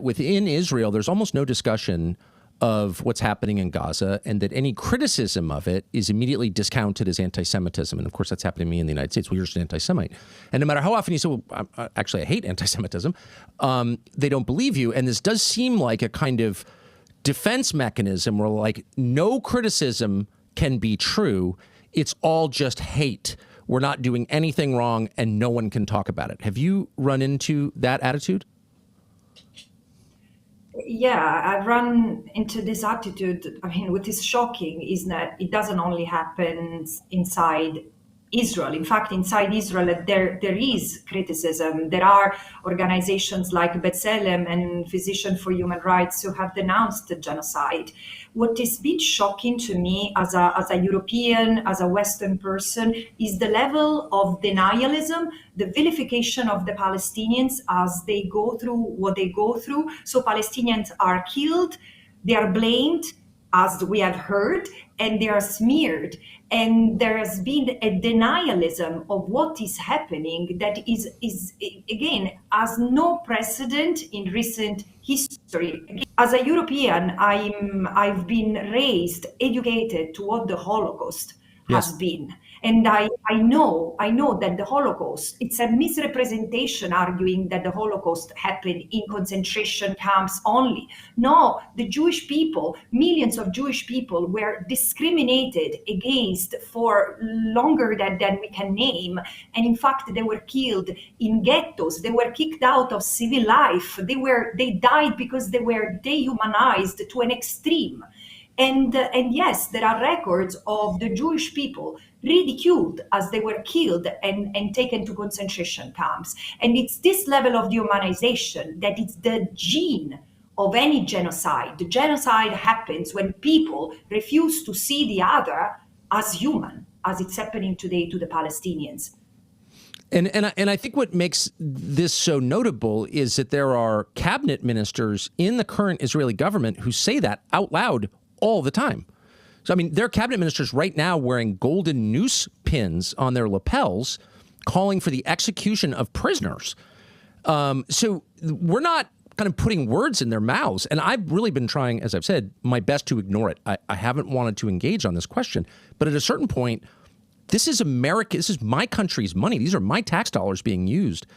within Israel, there's almost no discussion of what's happening in Gaza, and that any criticism of it is immediately discounted as anti-Semitism. And of course, that's happening to me in the United States. Well, you're just an anti-Semite. And no matter how often you say, well, actually, I hate anti-Semitism, they don't believe you. And this does seem like a kind of defense mechanism where, like, no criticism can be true. It's all just hate. We're not doing anything wrong, and no one can talk about it. Have you run into that attitude? Yeah, I've run into this attitude. I mean, what is shocking is that it doesn't only happen inside Israel. In fact, inside Israel, there is criticism. There are organizations like B'Tselem and Physicians for Human Rights who have denounced the genocide. What has been shocking to me as a European, as a Western person, is the level of denialism, the vilification of the Palestinians as they go through what they go through. So Palestinians are killed, they are blamed, as we have heard, and they are smeared. And there has been a denialism of what is happening that is again, has no precedent in recent history. As a European, I've been raised, educated to what the Holocaust has been. And I know that the Holocaust, it's a misrepresentation arguing that the Holocaust happened in concentration camps only. No, the Jewish people, millions of Jewish people were discriminated against for longer than we can name. And in fact, they were killed in ghettos. They were kicked out of civil life. They died because they were dehumanized to an extreme. And yes, there are records of the Jewish people ridiculed as they were killed and taken to concentration camps. And it's this level of dehumanization that it's the gene of any genocide. The genocide happens when people refuse to see the other as human, as it's happening today to the Palestinians. And I think what makes this so notable is that there are cabinet ministers in the current Israeli government who say that out loud all the time. So, I mean, there are cabinet ministers right now wearing golden noose pins on their lapels, calling for the execution of prisoners. So we're not kind of putting words in their mouths. And I've really been trying, as I've said, my best to ignore it. I haven't wanted to engage on this question. But at a certain point, this is America. This is my country's money. These are my tax dollars being used